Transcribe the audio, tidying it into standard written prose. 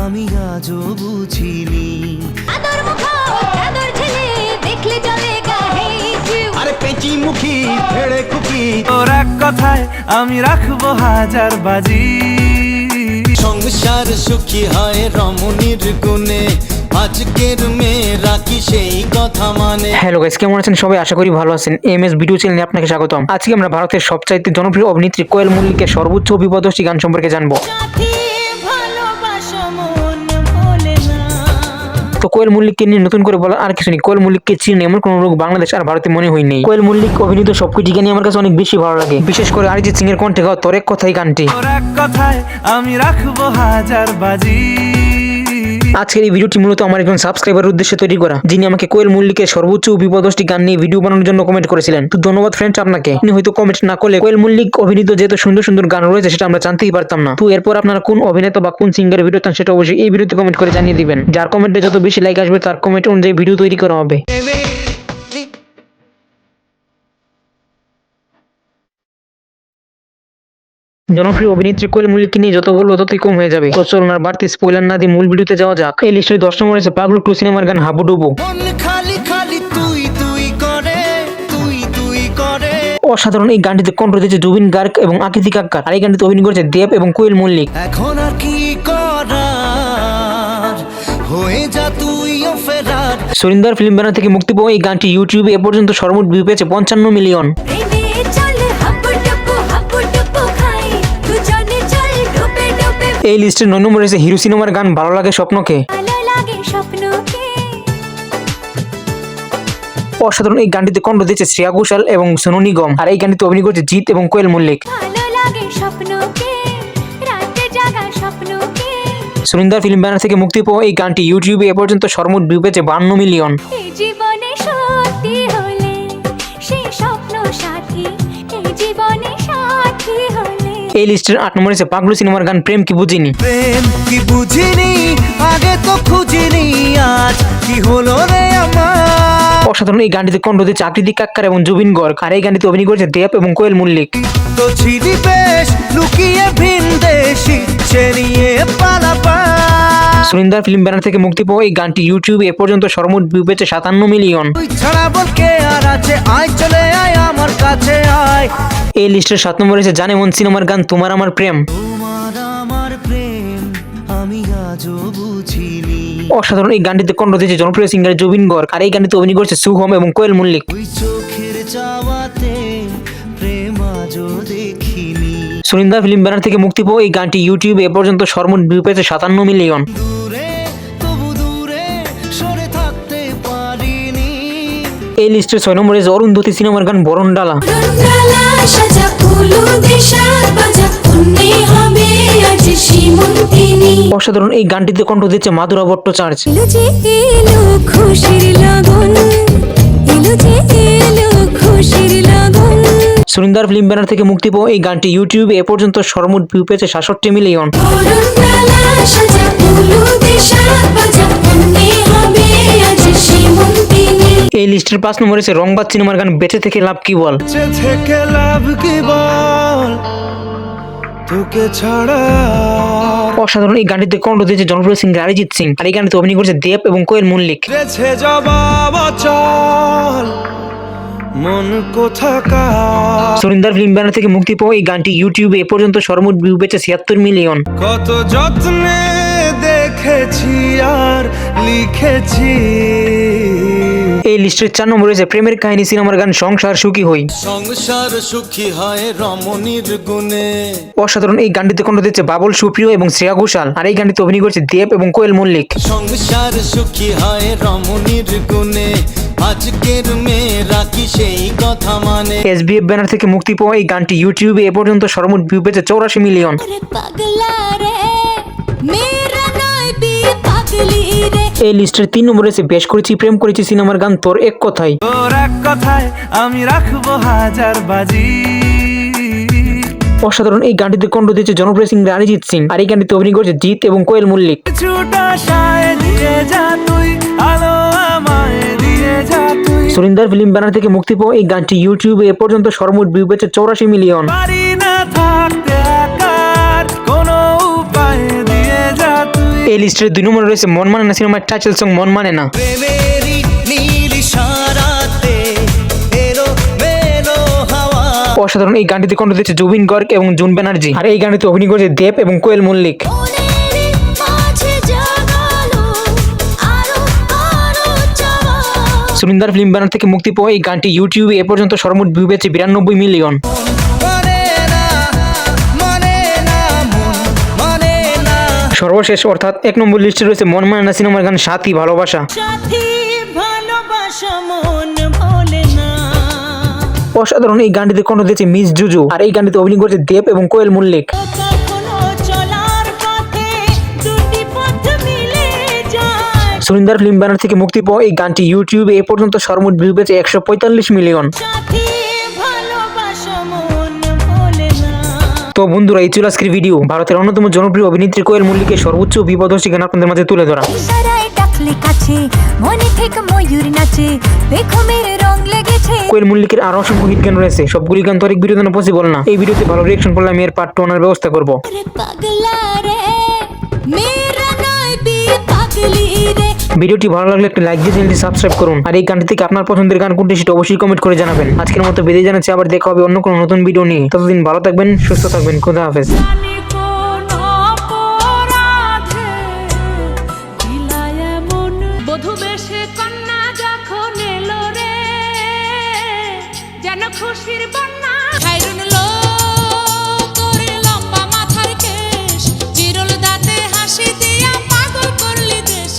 আমি আজও বুঝিনি। আরে পেঁচি মুখী ফেড়ে কুকি, তোর এক কথায় আমি রাখবো হাজার বাজি। সংসার সুখী হয় রমণীর গুণে, আজকের মেয়েরা কি সেই কথা মানে। হ্যালো গাইস, কেমন আছেন সবাই? আশা করি ভালো আছেন। এমএস ভিডিও চ্যানেলে আপনাকে স্বাগতম। আজকে আমরা ভারতের সবচাইতে জনপ্রিয় অভিনেত্রী কোয়েল মল্লিকের সর্বোচ্চ বিপদশী গান সম্পর্কে জানবো। তো কোয়েল মল্লিককে নিয়ে নতুন করে বলা আর কিছু নেই। কোয়েল মল্লিককে চিনে এমন কোন লোক বাংলাদেশ আর ভারতে মনে হয় নেই। কোয়েল মল্লিক অভিনীত সবকিছু গানই আমার কাছে অনেক বেশি ভালো লাগে, বিশেষ করে অরিজিৎ সিং এর কণ্ঠে গাওয়া তোর এক কথাই গানটি। তোর এক কথায় আমি রাখবো হাজার বাজি। আজকের এই ভিডিওটি মূলত আমার একজন সাবস্ক্রাইবারের উদ্দেশ্যে তৈরি করা, যিনি আমাকে কোয়েল মল্লিকের সর্বোচ্চ বিপদশী গান নিয়ে ভিডিও বানানোর জন্য কমেন্ট করেছিলেন। তো ধন্যবাদ ফ্রেন্ডস আপনাকে। আপনি হয়তো কমেন্ট না করলে কোয়েল মল্লিক অভিনীত যেহেত সুন্দর সুন্দর গান রয়েছে সেটা আমরা জানতেই পারতাম না। তো এরপর আপনারা কোন অভিনেতা বা কোন সিঙ্গারের ভিডিও চান সেটা অবশ্যই এই ভিডিওতে কমেন্ট করে জানিয়ে দিবেন। যার কমেন্টে যত বেশি লাইক আসবে তার কমেন্ট অনুযায়ী ভিডিও তৈরি করা হবে। জনপ্রিয় অভিনেত্রী কোয়েল মল্লিককে নিয়ে যত বলবো ততই কম হয়ে যাবে। তো চলুন আর বাড়তি স্পয়লার না দিয়ে মূল ভিডিওতে যাওয়া যাক। এই লিস্টে 10 নম্বরে আছে পাগলু 2 সিনেমার গান হাবুডুবু। মন খালি খালি তুই তুই করে, তুই তুই করে। অসাধারণ এই গানটিতে কণ্ঠ দিয়েছে জুবিন গার্গ এবং আকৃতি কাক্কার, আর এই গানটিতে অভিনয় করেছে দেব এবং কোয়েল মল্লিক। এখন আর কি করার, হয়ে যা তুইও ফেরার। সুরিন্দার ফিল্ম ব্যানার থেকে মুক্তি পাওয়া এই গানটি ইউটিউবে এ পর্যন্ত সর্বমোট ভিউ পেয়েছে 55 মিলিয়ন। এই লিস্টের 9 নম্বরে আছে হিরো সিনেমার গান ভালো লাগে স্বপ্নকে। অসাধারণ এই গানটিতে কণ্ঠ দিয়েছে শ্রেয়া ঘোষাল এবং সোনু নিগম, আর এই গানটিতে অভিনয় করেছে জিৎ এবং কোয়েল মল্লিক। সুরিন্দার ফিল্ম ব্যানার থেকে মুক্তি পাওয়া এই গানটি ইউটিউবে এ পর্যন্ত সর্বমোট ভিউ পেয়েছে 52 মিলিয়ন। এই লিস্টের 8 নম্বরে আছে পাগলু সিনেমার গান প্রেম কি বুঝিনি। প্রেম কি বুঝিনি, আগে তো খুঁজিনি, আজ কি হলো রে আমার। অসাধারণ এই গানটিতে কণ্ঠ দিয়েছে আকৃতি কাক্কার এবং জুবিন গর্গ, আর এই গানটিতে অভিনয় করেছে দেব এবং কোয়েল মল্লিক। তো ছিলি বেশ লুকিয়ে ভিনদেশি, সে নিয়ে পালাপা। সুরিন্দার ফিল্ম ব্যানার থেকে মুক্তি পাওয়া এই গানটি ইউটিউবে এ পর্যন্ত সর্বমোট ভিউ পেয়েছে 57 মিলিয়ন। তুই ছাড়া বল কে আর আছে, আয় চলে আয় আমার কাছে আয়। এই লিস্টের 7 নম্বরে আছে জানে মন সিনেমার গান তোমার আমার প্রেম। তোমার আমার প্রেম আমি আজও বুঝিনি। অসাধারণ এই গানটিতে কণ্ঠ দিয়েছে জনপ্রিয় সিঙ্গার জুবিন গর্গ, আর এই গানটিতে অভিনয় করেছে শুভম এবং কোয়েল মল্লিক। ওই চোখের চাওয়াতে প্রেম আজও দেখিনি। সুরিন্দার ফিল্ম ব্যানার থেকে মুক্তি পাওয়া এই গানটি ইউটিউবে এ পর্যন্ত সর্বমোট ভিউ পেয়েছে 57 মিলিয়ন। দূরে তবু দূরে সরে থাকতে পারিনি। এই লিস্টের 6 নম্বরে আছে অরুন্ধতী সিনেমার গান বরণ ডালা। অসাধারণ এই গানটিতে কণ্ঠ দিয়েছে মাধুরা ভট্টাচার্য। সুরিন্দার ফিল্ম ব্যানার থেকে মুক্তি পাওয়া এই গানটি ইউটিউবে এ পর্যন্ত সর্বমোট ভিউ পেয়েছে 66 মিলিয়ন। এই লিস্টের 5 নম্বরে আছে রংবাজ সিনেমার গান বেঁচে থেকে লাভ কি বল। বেঁচে থেকে লাভ কি বল, তোকে ছাড়া। অসাধারণ এই গানটিতে কণ্ঠ দিয়েছে জনপ্রিয় সিঙ্গার অরিজিৎ সিং, আর এই গানটিতে অভিনয় করেছে দেব এবং কোয়েল মল্লিক। বেঁচে জবাব চল মন কোথাকার। সুরিন্দার ফিল্ম ব্যানার থেকে মুক্তি পাওয়া এই গানটি ইউটিউবে এ পর্যন্ত সর্বমোট ভিউ পেয়েছে 76 মিলিয়ন। কত যত্নে দেখেছি আর লিখেছি। এই লিস্টের 4 নম্বরে আছে প্রেমের কাহিনী সিনেমার গান সংসার সুখী হই। সংসার সুখী হয় রমণীর গুণে। অসাধারণ এই গানটিতে কণ্ঠ দিয়েছে বাবুল সুপ্রিয় এবং শ্রেয়া ঘোষাল, আর এই গানটিতে অভিনয় করেছে দেব এবং কোয়েল মল্লিক। সংসার সুখী হয় রমণীর গুণে, আজকের মেয়েরা কি সেই কথা মানে। এসবিএফ ব্যানার থেকে মুক্তি পাওয়া এই গানটি ইউটিউবে এ পর্যন্ত সর্বমোট ভিউ পেয়েছে 84 মিলিয়ন। এই লিস্টের 3 নম্বরে আছে বেশ করেছি প্রেম করেছি সিনেমার গান তোর এক কথাই। তোর এক কথায় আমি রাখবো হাজার বাজি। অসাধারণ এই গানটিতে কণ্ঠ দিয়েছে জনপ্রিয় সিঙ্গার অরিজিৎ সিং, আর এই গানটিতে অভিনয় করেছে জিৎ এবং কোয়েল মল্লিক। সুরিন্দার ফিল্ম ব্যানার থেকে মুক্তি পাওয়া এই গানটি ইউটিউবে এ পর্যন্ত সর্বমোট ভিউ পেয়েছে 84 মিলিয়ন। কোনো উপায় দিয়ে যা তুই। এই লিস্টের 2 নম্বরে রয়েছে মন মানে না সিনেমার টাইটেল সং মন মানে না। প্রেমেরই নীল ইশারাতে এলো মেলো হাওয়া। অসাধারণ এই গানটিতে কণ্ঠ দিয়েছে জুবিন গর্গ এবং জুন ব্যানার্জি, আর এই গানটিতে অভিনয় করেছে দেব এবং কোয়েল মল্লিক। মনেরই মাঝে জাগালো আরো আরো চাওয়া। সুরিন্দার ফিল্ম ব্যানার থেকে মুক্তি পাওয়া এই গানটি ইউটিউবে এ পর্যন্ত সর্বমোট ভিউ পেয়েছে 92 মিলিয়ন। মানে না মানে না মন মানে না। সর্বশেষ অর্থাৎ 1 নম্বর লিস্টে রয়েছে মন মানে না সিনেমার গান সাথী ভালোবাসা। সাথী ভালোবাসা মন ভোলে না। অসাধারণ এই গানটিতে কণ্ঠ দিয়েছে মিস জুজু, আর এই গানটিতে অভিনয় করেছে দেব এবং কোয়েল মল্লিক। কখনো চলার পথে দুটি পথ মিলে যায়। সুরিন্দার ফিল্ম ব্যানার থেকে মুক্তি পাওয়া এই গানটি ইউটিউবে এ পর্যন্ত সর্বমোট ভিউ পেয়েছে 145 মিলিয়ন। সাথী ভালোবাসা মন ভোলে না। তো বন্ধুরা, এই ছিল আজকের ভিডিও। ভারতের অন্যতম জনপ্রিয় অভিনেত্রী কোয়েল মল্লিকের সর্বোচ্চ বিপদর্শী গান আপনাদের মাঝে তুলে ধরা। ইশারায় ডাকলে কাছে মনে থেকে ময়ূর নাচে দেখো মেরে রং লেগেছে। কোয়েল মল্লিকের আরো অসংখ্য হিট গান রয়েছে, সবগুলি গান তো এক ভিডিওতে না পসিবল না। এই ভিডিওতে ভালো রিঅ্যাকশন করলে আমি এর পার্ট 2 আনার ব্যবস্থা করব। রে পাগলা রে মেরা নয় বি পাগলি রে। ভিডিওটি ভালো লাগলে একটা লাইক দিয়ে চ্যানেলটি সাবস্ক্রাইব করুন, আর এই গানটি থেকে আপনার পছন্দের গান কোনটি সেটা অবশ্যই কমেন্ট করে জানাবেন। আজকের মতো বিদায় জানাচ্ছি, আবার দেখা হবে অন্য কোনো নতুন ভিডিও নিয়ে। ততদিন ভালো থাকবেন, সুস্থ থাকবেন, খোদা হাফেজ। জানি